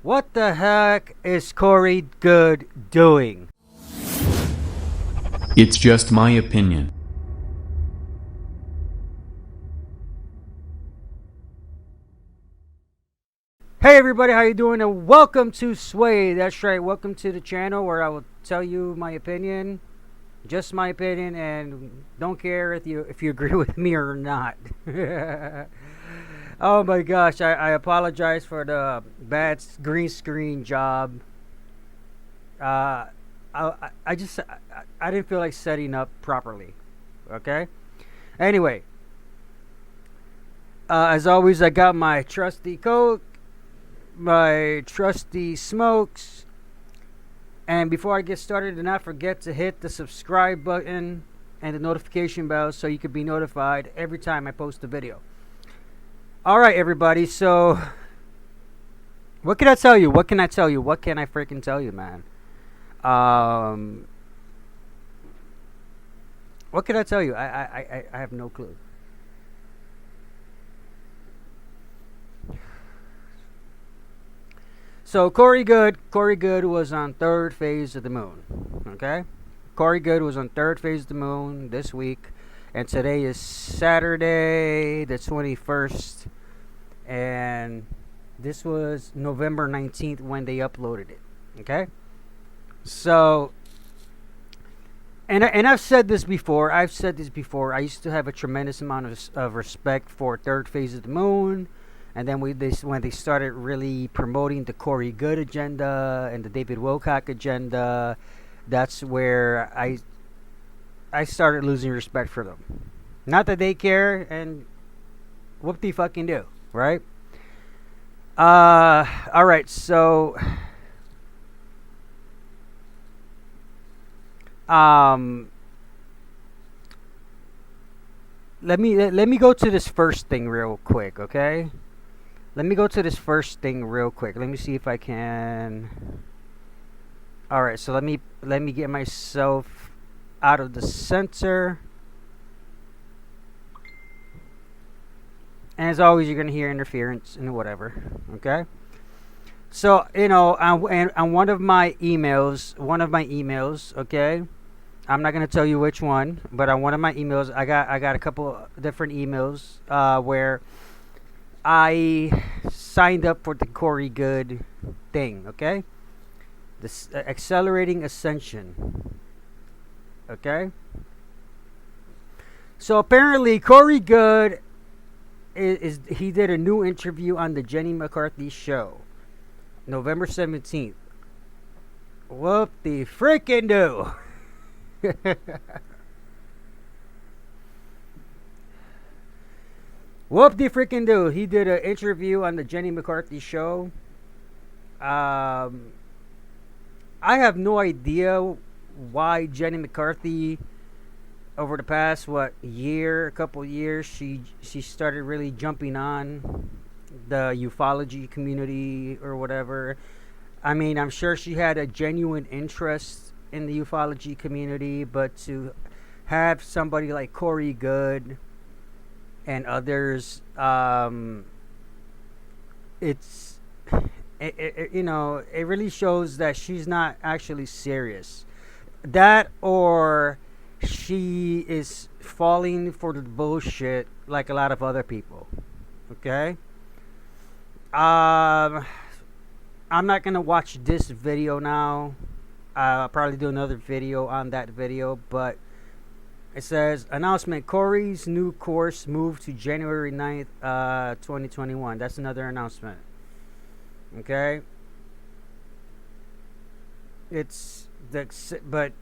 What the heck is Corey Good doing? It's just my opinion. Hey everybody, how you doing? And welcome to Sway. That's right, welcome to the channel where I will tell you my opinion, just my opinion, and don't care if you agree with me or not. Oh my gosh, I apologize for the bad green screen job. Uh, I didn't feel like setting up properly. Okay. Anyway, as always, I got my trusty Coke, my trusty smokes, and before I get started, do not forget to hit the subscribe button and the notification bell so you can be notified every time I post a video. All right, everybody. So, what can I tell you? What can I tell you? What can I freaking tell you, man? What can I tell you? I have no clue. So Corey Good was on third phase of the moon. Okay, Corey Good was on third phase of the moon this week, and today is Saturday, the 21st, and this was November 19th when they uploaded it. Okay, so. And I've said this before. I used to have a tremendous amount of respect for third phase of the moon, and then when they started really promoting the Corey Good agenda and the David Wilcock agenda, that's where I started losing respect for them. Not that they care, and whoop de fucking do, right? All right, so. Let me go to this first thing real quick, okay? Let me go to this first thing real quick. Let me see if I can. All right, so let me get myself out of the center. And as always, you're gonna hear interference and whatever, okay? So on one of my emails, okay. I'm not gonna tell you which one, but on one of my emails, I got a couple different emails where I signed up for the Corey Good thing. Okay, this accelerating ascension. Okay, so apparently Corey Good he did a new interview on the Jenny McCarthy show, November 17th. Whoop the freaking do. Whoop de freaking do. He did an interview on the Jenny McCarthy show. I have no idea why Jenny McCarthy, over the past couple years, she started really jumping on the ufology community or whatever. I mean, I'm sure she had a genuine interest in the ufology community, but to have somebody like Corey Good and others, it really shows that she's not actually serious. That, or she is falling for the bullshit like a lot of other people. Okay. I'm not gonna watch this video now. I'll probably do another video on that video, but it says announcement: Corey's new course moved to January 9th, 2021. That's another announcement. Okay. But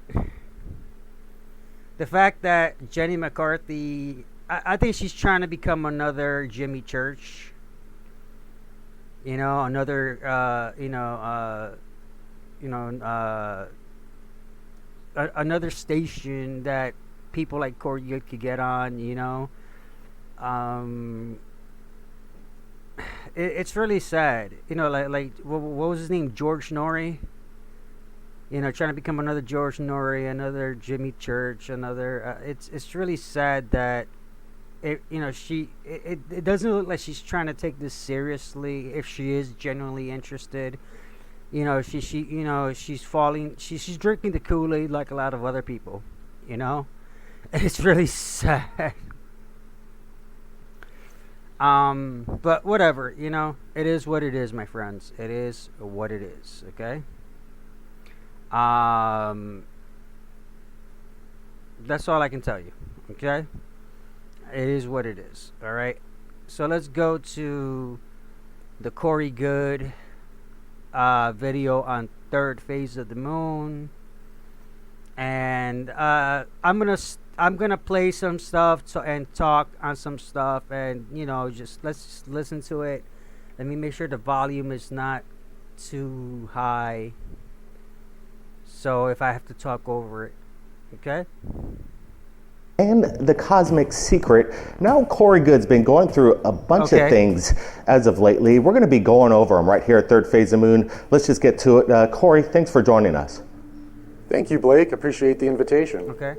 the fact that Jenny McCarthy, I think she's trying to become another Jimmy Church. Another, another station that people like Corey could get on. It's really sad. Like what was his name? George Norrie. Trying to become another George Norrie, another Jimmy Church, another. It's really sad that it doesn't look like she's trying to take this seriously. If she is genuinely interested, she's drinking the Kool-Aid like a lot of other people, you know. It's really sad. But whatever, it is what it is, my friends. It is what it is. Okay. That's all I can tell you. Okay. It is what it is. All right. So let's go to the Corey Good video on third phase of the moon, and I'm gonna play some stuff and talk on some stuff, and let's just listen to it. Let me make sure the volume is not too high, so if I have to talk over it, okay. And the cosmic secret. Now Corey Good's been going through a bunch of things as of lately. We're going to be going over them right here at Third Phase of Moon. Let's just get to it. Corey, thanks for joining us. Thank you, Blake. Appreciate the invitation. Okay.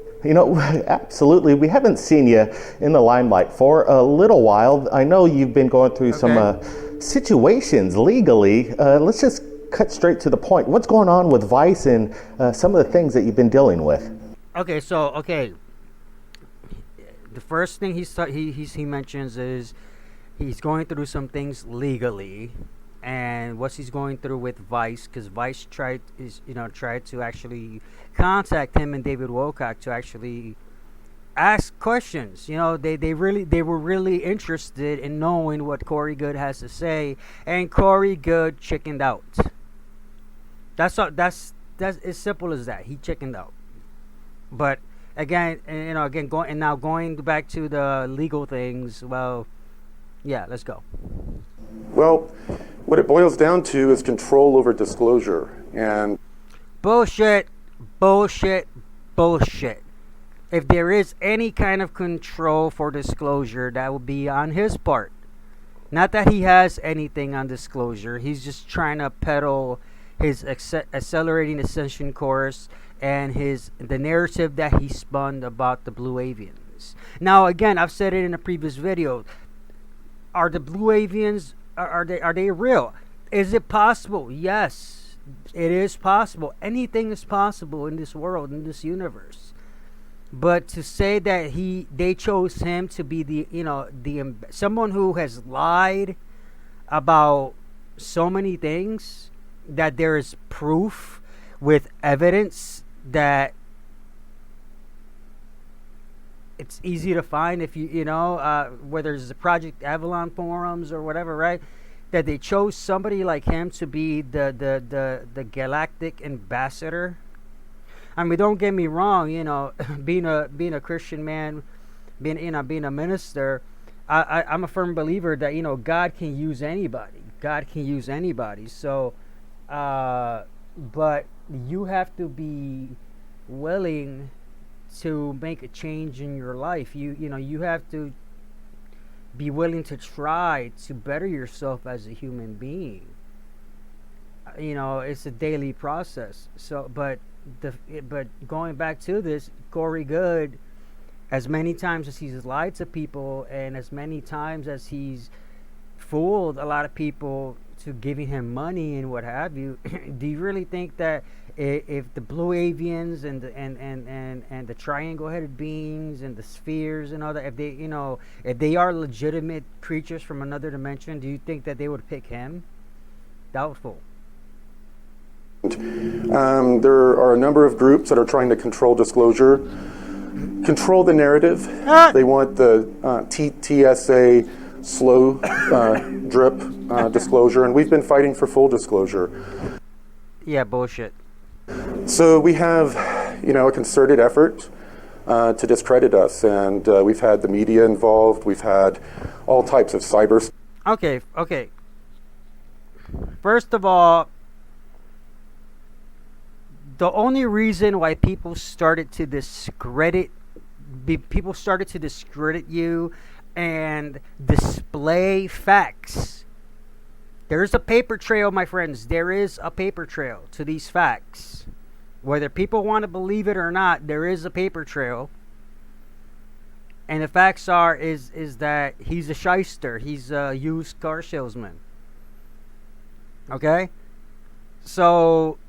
Absolutely. We haven't seen you in the limelight for a little while. I know you've been going through some situations legally. Let's just cut straight to the point. What's going on with Vice and some of the things that you've been dealing with? Okay. The first thing he mentions is he's going through some things legally, and what he's going through with Vice, because Vice tried to actually contact him and David Wilcock to actually ask questions. They were really interested in knowing what Corey Good has to say, and Corey Good chickened out. That's as simple as that. He chickened out. But going back to the legal things. Well, yeah, let's go. Well, what it boils down to is control over disclosure, and bullshit. If there is any kind of control for disclosure, that would be on his part. Not that he has anything on disclosure. He's just trying to peddle his accelerating ascension course and the narrative that he spun about the blue avians. Now, again, I've said it in a previous video. Are the blue avians are they real? Is it possible? Yes, it is possible. Anything is possible in this world, in this universe. But to say that they chose him to be the someone who has lied about so many things, that there is proof with evidence that it's easy to find, if whether it's the Project Avalon forums or whatever, right? That they chose somebody like him to be the galactic ambassador. I mean, don't get me wrong. Being a Christian man, being a minister, I'm a firm believer that God can use anybody. God can use anybody. So, but you have to be willing to make a change in your life. You have to be willing to try to better yourself as a human being. It's a daily process. So, but going back to this, Corey Good, as many times as he's lied to people and as many times as he's fooled a lot of people to giving him money and what have you, do you really think that if the blue avians and the triangle-headed beings and the spheres and all that, if they are legitimate creatures from another dimension, do you think that they would pick him? Doubtful. There are a number of groups that are trying to control disclosure, control the narrative. They want the TSA slow drip disclosure, and we've been fighting for full disclosure. Yeah, bullshit. So we have, a concerted effort to discredit us, and we've had the media involved. We've had all types of cyber. Okay. First of all, the only reason why people started to discredit you and display facts. There's a paper trail, my friends. There is a paper trail to these facts. Whether people want to believe it or not, there is a paper trail. And the facts are is that he's a shyster. He's a used car salesman. Okay? So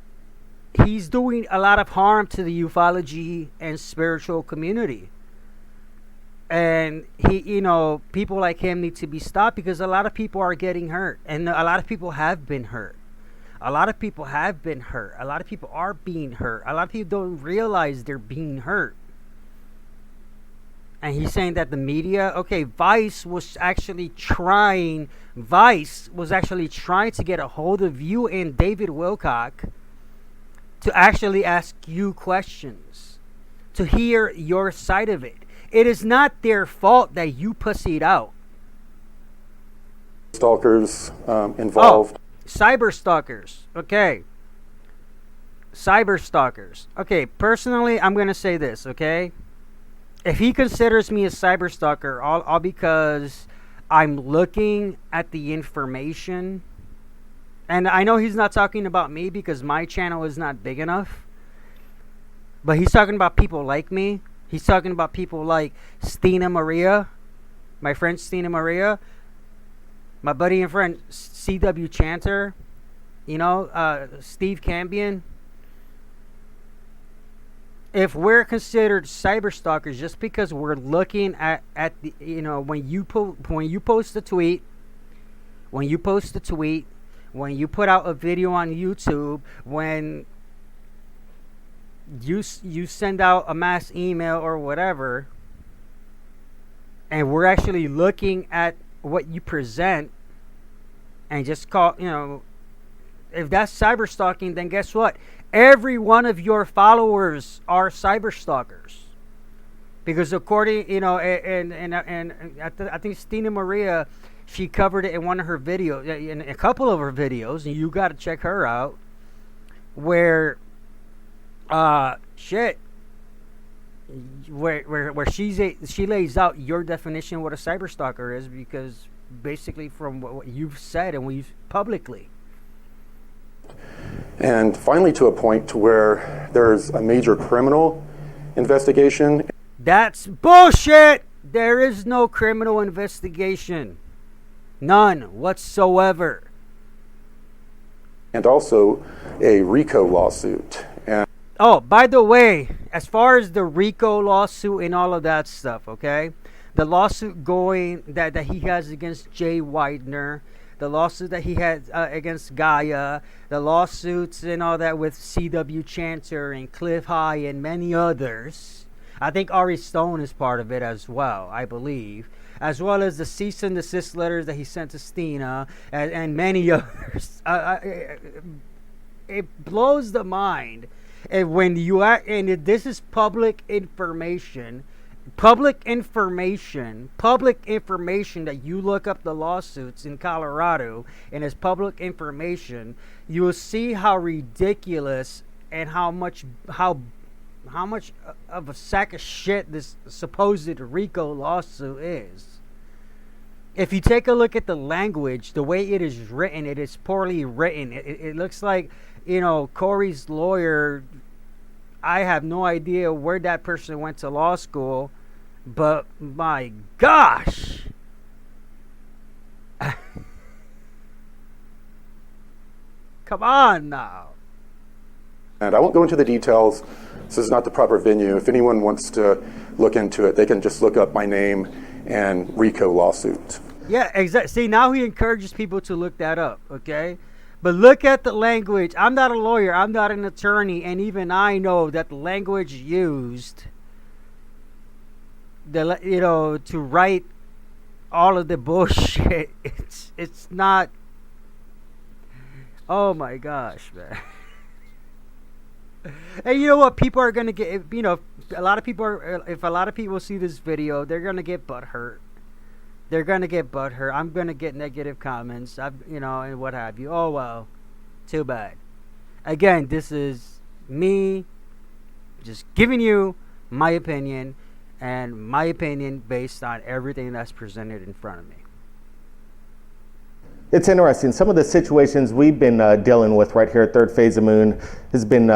he's doing a lot of harm to the ufology and spiritual community. And people like him need to be stopped because a lot of people are getting hurt. And a lot of people have been hurt. A lot of people have been hurt. A lot of people are being hurt. A lot of people don't realize they're being hurt. And he's saying that the media, Vice was actually trying to get a hold of you and David Wilcock to actually ask you questions, to hear your side of it. It is not their fault that you pussied out. Stalkers involved. Cyber stalkers. Okay. Cyber stalkers. Okay, personally, I'm going to say this, okay? If he considers me a cyber stalker, all because I'm looking at the information. And I know he's not talking about me because my channel is not big enough. But he's talking about people like me. He's talking about people like Stina Maria, my friend Stina Maria, my buddy and friend C.W. Chanter, Steve Cambion. If we're considered cyber stalkers just because we're looking at the when you post a tweet, when you put out a video on YouTube, when you send out a mass email or whatever, and we're actually looking at what you present and just if that's cyber stalking, then guess what? Every one of your followers are cyber stalkers. Because according, and I think Stina Maria, she covered it in one of her videos, in a couple of her videos, and you got to check her out, where where she lays out your definition of what a cyber stalker is, because basically from what you've said and we've publicly. And finally, to a point to where there's a major criminal investigation. That's bullshit. There is no criminal investigation. None whatsoever. And also a RICO lawsuit. And by the way, as far as the RICO lawsuit and all of that stuff, okay? The lawsuit going that he has against Jay Widener, the lawsuit that he had against Gaia, the lawsuits and all that with C.W. Chanter and Cliff High and many others. I think Ari Stone is part of it as well, I believe. As well as the cease and desist letters that he sent to Stina and many others. It blows the mind. And when this is public information that you look up the lawsuits in Colorado, and it's public information, you will see how ridiculous and how much of a sack of shit this supposed RICO lawsuit is. If you take a look at the language, the way it is written, it is poorly written. It looks like, Corey's lawyer, I have no idea where that person went to law school, but my gosh. Come on now. And I won't go into the details. This is not the proper venue. If anyone wants to look into it, they can just look up my name and RICO lawsuit. Yeah, exactly. See, now he encourages people to look that up, okay? But look at the language. I'm not a lawyer. I'm not an attorney. And even I know that the language used, to write all of the bullshit, it's not. Oh my gosh, man. And you know what? People are gonna get. A lot of people are. If a lot of people see this video, they're gonna get butthurt. They're gonna get butthurt. I'm gonna get negative comments. And what have you. Oh well, too bad. Again, this is me just giving you my opinion, and my opinion based on everything that's presented in front of me. It's interesting. Some of the situations we've been dealing with right here at Third Phase of Moon has been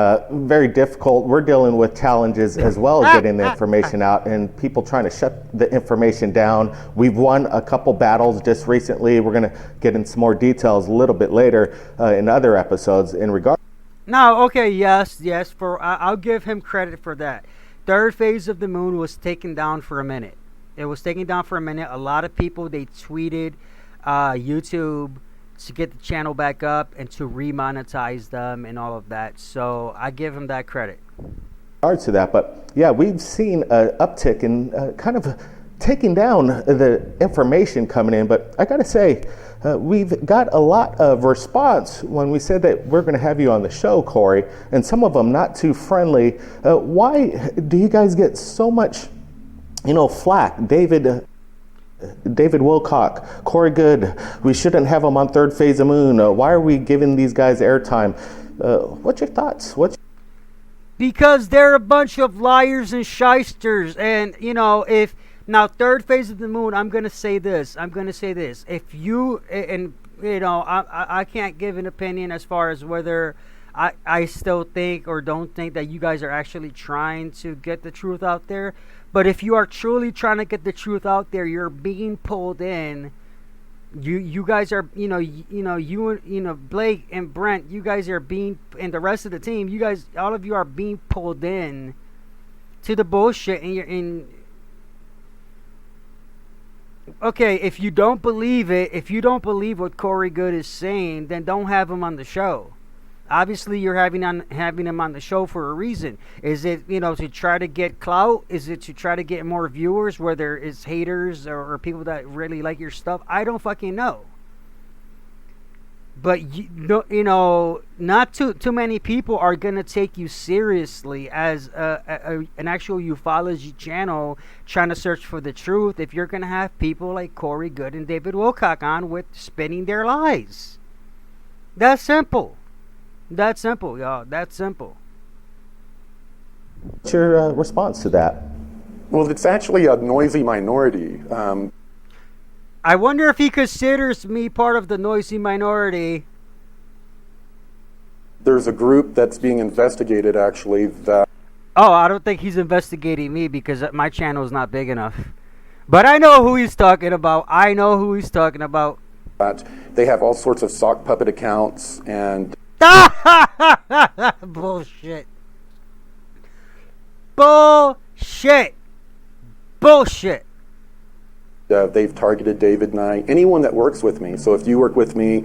very difficult. We're dealing with challenges as well as getting the information out and people trying to shut the information down. We've won a couple battles just recently. We're going to get into some more details a little bit later in other episodes in regard. No, okay, yes. I'll give him credit for that. Third Phase of the Moon was taken down for a minute. It was taken down for a minute. A lot of people, they tweeted YouTube to get the channel back up and to remonetize them and all of that. So I give him that credit. To that, but yeah, we've seen an uptick in kind of taking down the information coming in. But I got to say, we've got a lot of response when we said that we're going to have you on the show, Corey, and some of them not too friendly. Why do you guys get so much, flack? David Wilcock, Corey Good, we shouldn't have them on Third Phase of Moon. Why are we giving these guys airtime? What's your thoughts? Because they're a bunch of liars and shysters. And, if now Third Phase of the Moon, I'm going to say this. If you, and, I can't give an opinion as far as whether I still think or don't think that you guys are actually trying to get the truth out there. But if you are truly trying to get the truth out there, you're being pulled in. You guys are, Blake and Brent, you guys are being, and the rest of the team, you guys, all of you are being pulled in to the bullshit. And you're in. Okay, if you don't believe it, if you don't believe what Corey Good is saying, then don't have him on the show. Obviously, you're having him on the show for a reason. Is it, to try to get clout? Is it to try to get more viewers, whether it's haters or people that really like your stuff? I don't fucking know. But, not too many people are going to take you seriously as an actual ufology channel trying to search for the truth if you're going to have people like Corey Good and David Wilcock on with spinning their lies. That's simple. That's simple, y'all. That's simple. What's your response to that? Well, it's actually a noisy minority. I wonder if he considers me part of the noisy minority. There's a group that's being investigated, actually, that... Oh, I don't think he's investigating me because my channel is not big enough. But I know who he's talking about. That they have all sorts of sock puppet accounts and... Bullshit. They've targeted David and I, anyone that works with me. So if you work with me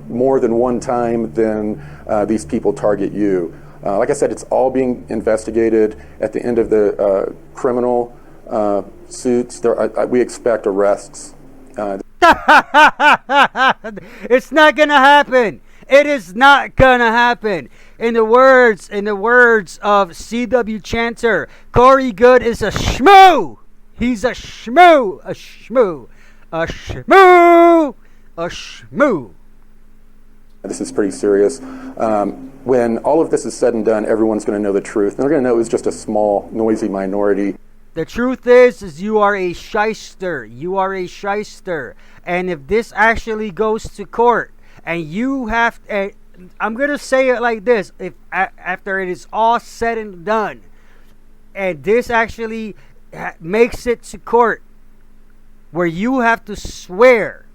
more than one time, then these people target you. Like I said, it's all being investigated. At the end of the criminal suits, we expect arrests. It's not gonna happen. It is not gonna happen. In the words of C.W. Chanter, Corey Good is a shmoo. He's a shmoo. This is pretty serious. When all of this is said and done, everyone's going to know the truth. And they're going to know it was just a small, noisy minority. The truth is you are a shyster. And if this actually goes to court, and you have, I'm going to say it like this, if after it is all said and done, and this actually makes it to court, where you have to swear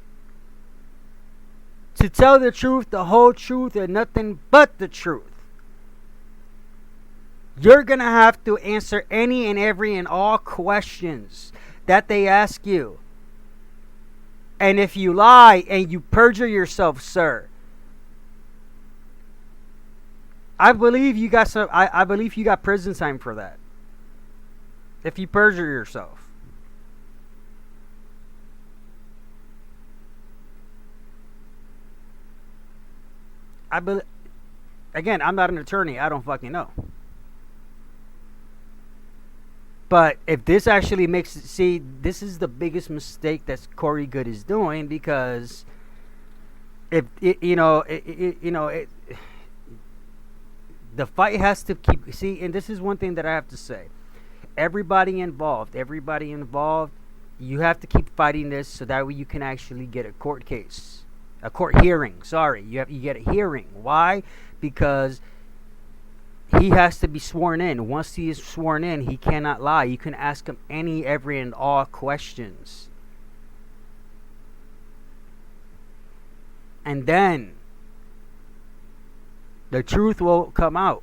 to tell the truth, the whole truth, and nothing but the truth, you're going to have to answer any and every and all questions that they ask you. And if you lie and you perjure yourself, sir, I believe you got I believe you got prison time for that. If you perjure yourself. Again, I'm not an attorney. I don't fucking know. But if this actually makes it, see, this is the biggest mistake that Corey Good is doing, because if the fight has to keep, see, and this is one thing that I have to say. Everybody involved, you have to keep fighting this so that way you can actually get a court case. A court hearing. Sorry, you get a hearing. Why? Because he has to be sworn in. Once he is sworn in, he cannot lie. You can ask him any, every, and all questions. And then the truth will come out.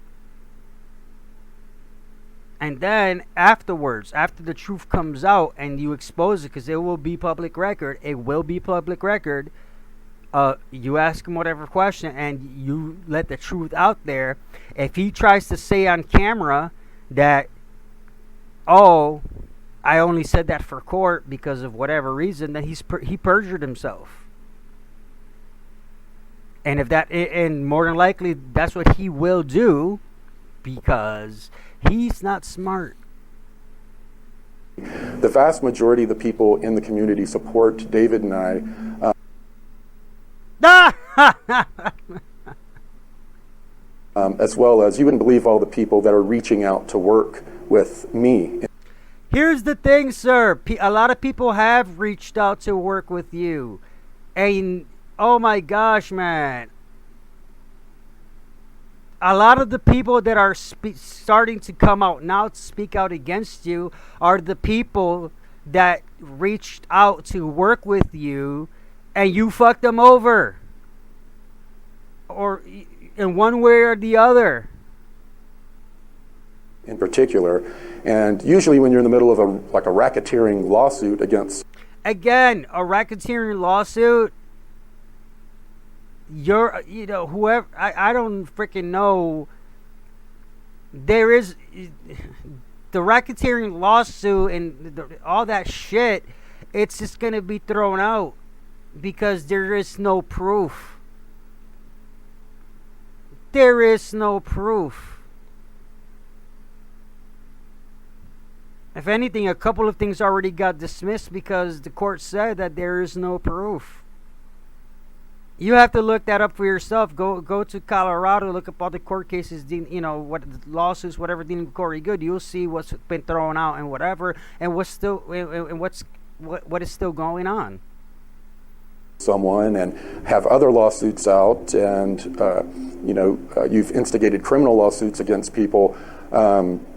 And then afterwards, after the truth comes out and you expose it, because it will be public record, you ask him whatever question and you let the truth out there. If he tries to say on camera that, oh, I only said that for court because of whatever reason, then he perjured himself. And and more than likely that's what he will do, because he's not smart. The vast majority of the people in the community support David and I. As well as, you wouldn't believe all the people that are reaching out to work with me. Here's the thing, sir. A lot of people have reached out to work with you. And, oh my gosh, man. A lot of the people that are starting to come out now to speak out against you are the people that reached out to work with you and you fucked them over. Or in one way or the other. In particular, and usually when you're in the middle of a racketeering lawsuit against... Again, a racketeering lawsuit, whoever, I don't freaking know. There is the racketeering lawsuit and all that shit, it's just going to be thrown out because there is no proof. There is no proof. If anything, a couple of things already got dismissed because the court said that there is no proof. You have to look that up for yourself. Go to Colorado, look up all the court cases, what lawsuits, whatever dealing with Corey Good. You'll see what's been thrown out and whatever, and what is still going on. Someone and have other lawsuits out, and you've instigated criminal lawsuits against people.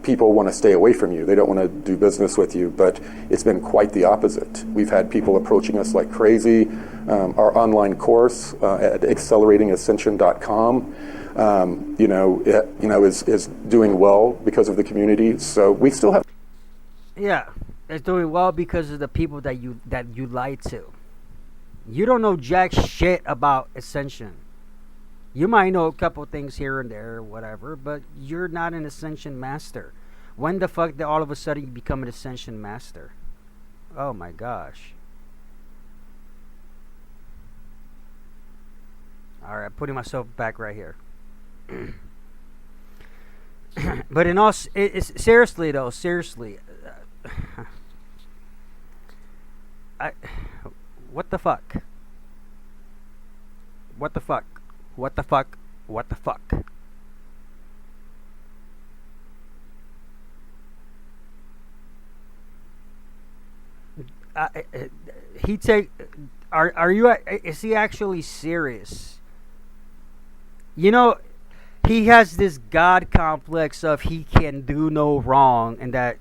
People want to stay away from you. They don't want to do business with you, but it's been quite the opposite. We've had people approaching us like crazy. Our online course at acceleratingascension.com is doing well because of the community. So we still have... Yeah, it's doing well because of the people that you lied to. You don't know jack shit about Ascension. You might know a couple things here and there or whatever, but you're not an Ascension master. When the fuck did all of a sudden you become an Ascension master? Oh my gosh. Alright, putting myself back right here. But in all, seriously though, what the fuck? What the fuck? What the fuck? What the fuck? Is he actually serious? He has this God complex of he can do no wrong, and that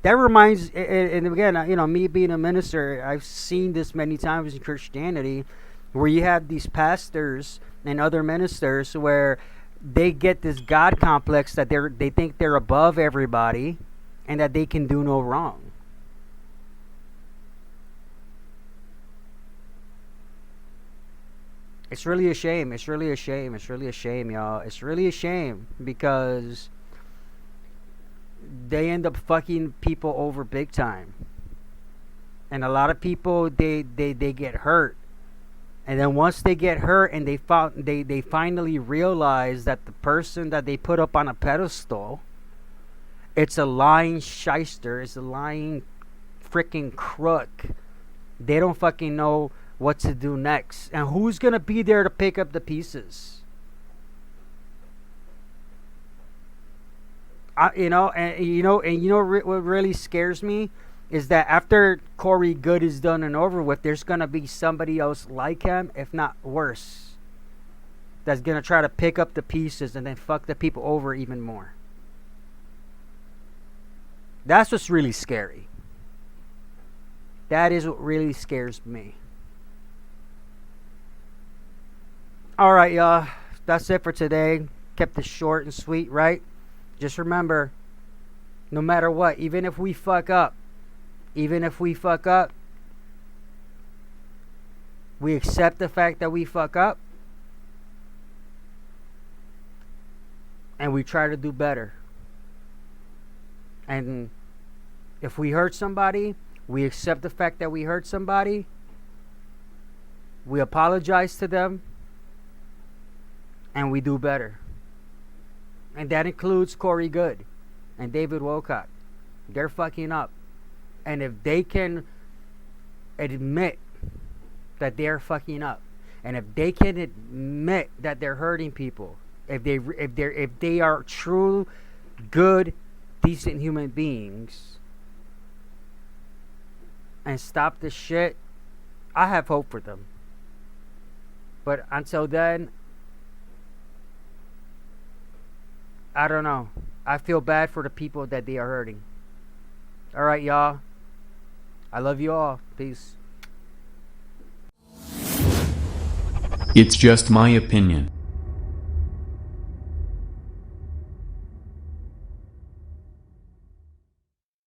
reminds, and again, me being a minister, I've seen this many times in Christianity, where you have these pastors and other ministers where they get this God complex that they think they're above everybody and that they can do no wrong. It's really a shame. It's really a shame. It's really a shame, y'all. It's really a shame because they end up fucking people over big time. And a lot of people, they get hurt. And then once they get hurt and they finally realize that the person that they put up on a pedestal, it's a lying shyster, it's a lying freaking crook. They don't fucking know what to do next. And who's going to be there to pick up the pieces? What really scares me is that after Corey Good is done and over with, there's going to be somebody else like him, if not worse, that's going to try to pick up the pieces and then fuck the people over even more. That's what's really scary. That is what really scares me. All right, y'all. That's it for today. Kept it short and sweet, right? Just remember, no matter what, even if we fuck up, we accept the fact that we fuck up, and we try to do better. And if we hurt somebody, we accept the fact that we hurt somebody. We apologize to them. And we do better. And that includes Corey Good and David Wilcock. They're fucking up. And if they can admit that they're fucking up, and if they can admit that they're hurting people, if they are true, good, decent human beings, and stop this shit, I have hope for them. But until then, I don't know. I feel bad for the people that they are hurting. All right, y'all. I love you all. Peace. It's just my opinion.